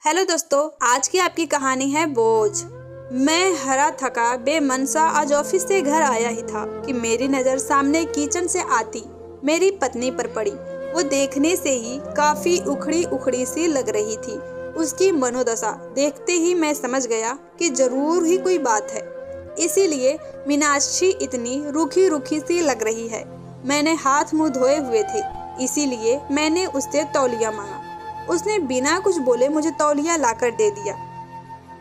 Hello दोस्तों, आज की आपकी कहानी है बोझ। मैं हरा थका बेमनसा आज ऑफिस से घर आया ही था कि मेरी नज़र सामने किचन से आती मेरी पत्नी पर पड़ी। वो देखने से ही काफी उखड़ी उखड़ी सी लग रही थी। उसकी मनोदशा देखते ही मैं समझ गया कि जरूर ही कोई बात है, इसीलिए मीनाक्षी इतनी रूखी रूखी सी लग रही है। मैंने हाथ मुंह धोए हुए थे, इसीलिए मैंने उससे तौलिया मांगा। उसने बिना कुछ बोले मुझे तौलिया लाकर दे दिया।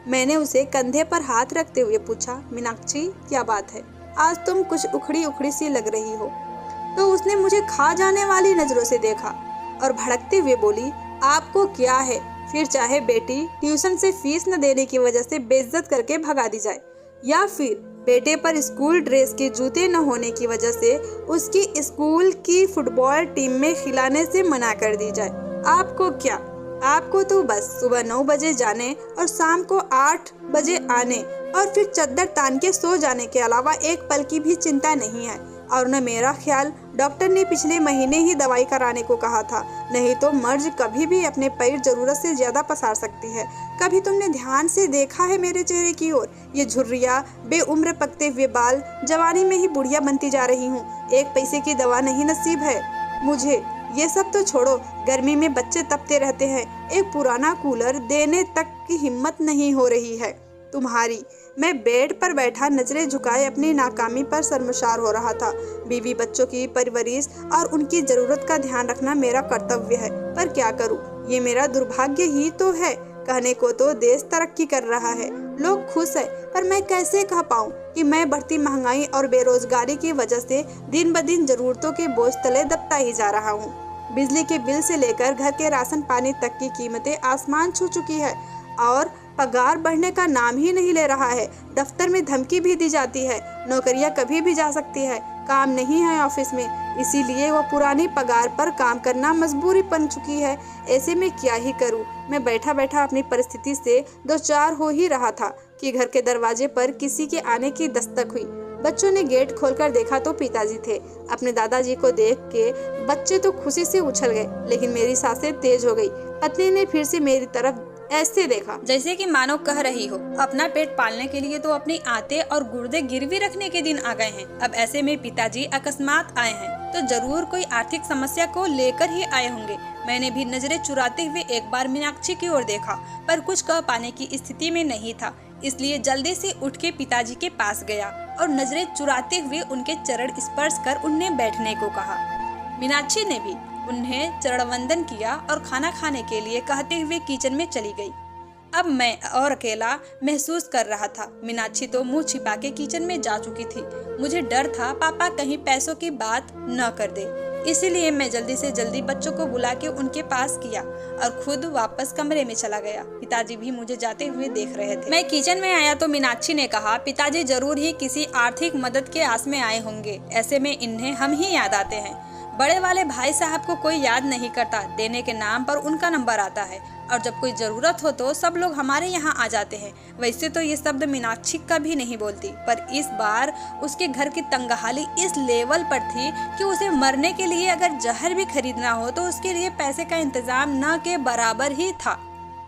मैंने उसे कंधे पर हाथ रखते हुए पूछा, मीनाक्षी क्या बात है, आज तुम कुछ उखड़ी उखड़ी सी लग रही हो। तो उसने मुझे खा जाने वाली नजरों से देखा और भड़कते हुए बोली, आपको क्या है, फिर चाहे बेटी ट्यूशन से फीस न देने की वजह से बेइज्जत करके भगा दी जाए, या फिर बेटे पर स्कूल ड्रेस के जूते न होने की वजह से उसकी स्कूल की फुटबॉल टीम में खिलाने से मना कर दी जाए। आपको क्या, आपको तो बस सुबह 9 बजे जाने और शाम को 8 बजे आने और फिर चद्दर तान के सो जाने के अलावा एक पल की भी चिंता नहीं है। और न मेरा ख्याल डॉक्टर ने पिछले महीने ही दवाई कराने को कहा था, नहीं तो मर्ज कभी भी अपने पैर जरूरत से ज्यादा पसार सकती है। कभी तुमने ध्यान से देखा है मेरे चेहरे की ओर? ये झुर्रियाँ, बेउम्र पकते हुए बाल, जवानी में ही बुढ़िया बनती जा रही हूँ। एक पैसे की दवा नहीं नसीब है मुझे। ये सब तो छोड़ो, गर्मी में बच्चे तपते रहते हैं, एक पुराना कूलर देने तक की हिम्मत नहीं हो रही है तुम्हारी। मैं बेड पर बैठा नजरें झुकाए अपनी नाकामी पर शर्मसार हो रहा था। बीवी बच्चों की परवरिश और उनकी जरूरत का ध्यान रखना मेरा कर्तव्य है, पर क्या करूं, ये मेरा दुर्भाग्य ही तो है। कहने को तो देश तरक्की कर रहा है, लोग खुश है, पर मैं कैसे कह पाऊं कि मैं बढ़ती महंगाई और बेरोजगारी की वजह से दिन ब दिन जरूरतों के बोझ तले दबता ही जा रहा हूं। बिजली के बिल से लेकर घर के राशन पानी तक की कीमतें आसमान छू चुकी है और पगार बढ़ने का नाम ही नहीं ले रहा है। दफ्तर में धमकी भी दी जाती है, नौकरियां कभी भी जा सकती है, काम नहीं है ऑफिस में, इसीलिए वो पुरानी पगार पर काम करना मजबूरी बन चुकी है। ऐसे में क्या ही करूं? मैं बैठा बैठा अपनी परिस्थिति से दो चार हो ही रहा था कि घर के दरवाजे पर किसी के आने की दस्तक हुई। बच्चों ने गेट खोलकर देखा तो पिताजी थे। अपने दादाजी को देख के बच्चे तो खुशी से उछल गए, लेकिन मेरी सांसें तेज हो गई। पत्नी ने फिर से मेरी तरफ ऐसे देखा जैसे कि मानो कह रही हो, अपना पेट पालने के लिए तो अपनी आते और गुर्दे गिरवी रखने के दिन आ गए हैं। अब ऐसे में पिताजी अकस्मात आए हैं तो जरूर कोई आर्थिक समस्या को लेकर ही आए होंगे। मैंने भी नजरें चुराते हुए एक बार मीनाक्षी की ओर देखा, पर कुछ कह पाने की स्थिति में नहीं था, इसलिए जल्दी से उठ के पिताजी के पास गया और नजरें चुराते हुए उनके चरण स्पर्श कर उन्हें बैठने को कहा। मीनाक्षी ने भी उन्हें चरण वंदन किया और खाना खाने के लिए कहते हुए किचन में चली गई। अब मैं और अकेला महसूस कर रहा था। मीनाक्षी तो मुंह छिपा के किचन में जा चुकी थी। मुझे डर था पापा कहीं पैसों की बात न कर दे, इसीलिए मैं जल्दी से जल्दी बच्चों को बुला के उनके पास किया और खुद वापस कमरे में चला गया। पिताजी भी मुझे जाते हुए देख रहे थे। मैं किचन में आया तो मीनाक्षी ने कहा, पिताजी जरूर ही किसी आर्थिक मदद के आस में आए होंगे, ऐसे में इन्हें हम ही याद आते हैं। बड़े वाले भाई साहब को कोई याद नहीं करता, देने के नाम पर उनका नंबर आता है और जब कोई जरूरत हो तो सब लोग हमारे यहाँ आ जाते हैं। वैसे तो ये शब्द मीनाक्षी कभी नहीं बोलती, पर इस बार उसके घर की तंगहाली इस लेवल पर थी कि उसे मरने के लिए अगर जहर भी खरीदना हो तो उसके लिए पैसे का इंतजाम न के बराबर ही था।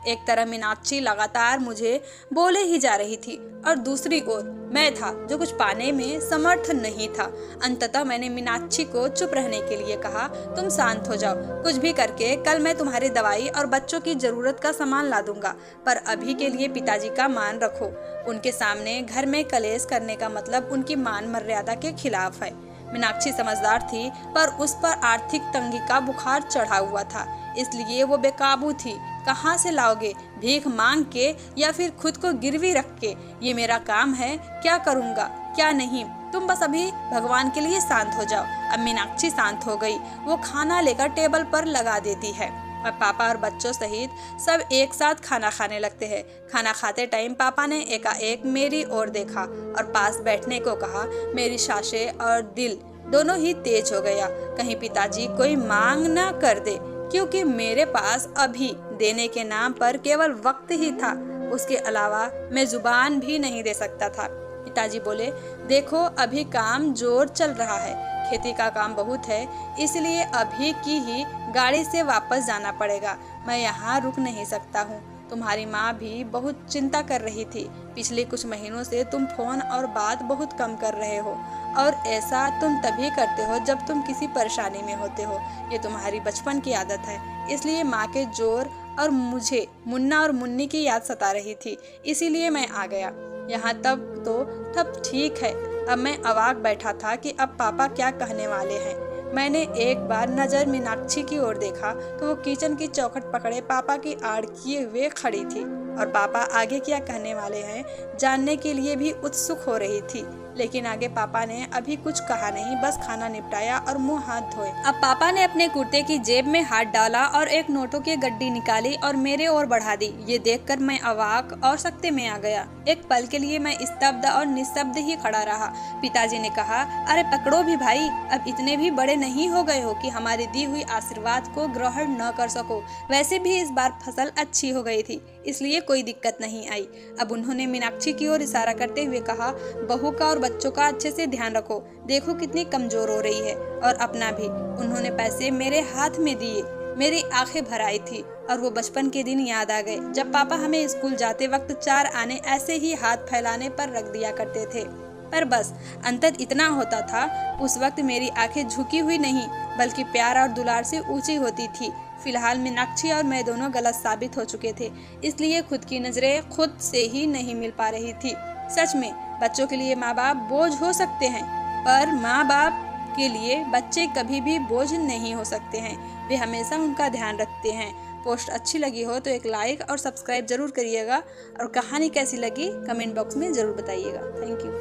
एक तरह मीनाक्षी लगातार मुझे बोले ही जा रही थी और दूसरी ओर मैं था जो कुछ पाने में समर्थ नहीं था। अंततः मैंने मीनाक्षी को चुप रहने के लिए कहा, तुम शांत हो जाओ, कुछ भी करके कल मैं तुम्हारी दवाई और बच्चों की जरूरत का सामान ला दूंगा, पर अभी के लिए पिताजी का मान रखो। उनके सामने घर में कलेश करने का मतलब उनकी मान मर्यादा के खिलाफ है। मीनाक्षी समझदार थी, पर उस पर आर्थिक तंगी का बुखार चढ़ा हुआ था, इसलिए वो बेकाबू थी। कहाँ से लाओगे, भीख मांग के या फिर खुद को गिरवी रख के? ये मेरा काम है, क्या करूँगा क्या नहीं, तुम बस अभी भगवान के लिए शांत हो जाओ। अब मीनाक्षी शांत हो गई। वो खाना लेकर टेबल पर लगा देती है और पापा और बच्चों सहित सब एक साथ खाना खाने लगते हैं। खाना खाते टाइम पापा ने एकाएक मेरी ओर देखा और पास बैठने को कहा। मेरी सांसें और दिल दोनों ही तेज हो गया, कहीं पिताजी कोई मांग न कर दे, क्योंकि मेरे पास अभी देने के नाम पर केवल वक्त ही था, उसके अलावा मैं जुबान भी नहीं दे सकता था। पिताजी बोले, देखो अभी काम जोर चल रहा है, खेती का काम बहुत है, इसलिए अभी की ही गाड़ी से वापस जाना पड़ेगा, मैं यहाँ रुक नहीं सकता हूँ। तुम्हारी माँ भी बहुत चिंता कर रही थी। पिछले कुछ महीनों से तुम फोन और बात बहुत कम कर रहे हो, और ऐसा तुम तभी करते हो जब तुम किसी परेशानी में होते हो। ये तुम्हारी बचपन की आदत है। इसलिए माँ के जोर और मुझे मुन्ना और मुन्नी की याद सता रही थी, इसीलिए मैं आ गया यहाँ। तब ठीक है। अब मैं अवाक बैठा था कि अब पापा क्या कहने वाले हैं। मैंने एक बार नज़र मीनाक्षी की ओर देखा तो वो किचन की चौखट पकड़े पापा की आड़ किए हुए खड़ी थी, और पापा आगे क्या कहने वाले हैं जानने के लिए भी उत्सुक हो रही थी। लेकिन आगे पापा ने अभी कुछ कहा नहीं, बस खाना निपटाया और मुंह हाथ धोए। अब पापा ने अपने कुर्ते की जेब में हाथ डाला और एक नोटों की गड्डी निकाली और मेरे ओर बढ़ा दी। ये देखकर मैं अवाक और सकते में आ गया। एक पल के लिए मैं स्तब्ध और निःशब्द ही खड़ा रहा। पिताजी ने कहा, अरे पकड़ो भी भाई, अब इतने भी बड़े नहीं हो गए हो कि हमारी दी हुई आशीर्वाद को ग्रहण न कर सको। वैसे भी इस बार फसल अच्छी हो गई थी, इसलिए कोई दिक्कत नहीं आई। अब उन्होंने मीनाक्षी की ओर इशारा करते हुए कहा, बहू का और बच्चों का अच्छे से ध्यान रखो, देखो कितनी कमजोर हो रही है, और अपना भी। उन्होंने पैसे मेरे हाथ में दिए। मेरी आंखें भर आई थी और वो बचपन के दिन याद आ गए जब पापा हमें स्कूल जाते वक्त 4 आने ऐसे ही हाथ फैलाने पर रख दिया करते थे। पर बस अंतर इतना होता था, उस वक्त मेरी आंखें झुकी हुई नहीं बल्कि प्यार और दुलार से ऊंची होती थी। फिलहाल मीनाक्षी और मैं दोनों गलत साबित हो चुके थे, इसलिए खुद की नजरें खुद से ही नहीं मिल पा रही थी। सच में बच्चों के लिए माँ बाप बोझ हो सकते हैं, पर माँ बाप के लिए बच्चे कभी भी बोझ नहीं हो सकते हैं। वे हमेशा उनका ध्यान रखते हैं। पोस्ट अच्छी लगी हो तो एक लाइक और सब्सक्राइब जरूर करिएगा, और कहानी कैसी लगी कमेंट बॉक्स में जरूर बताइएगा। Thank you.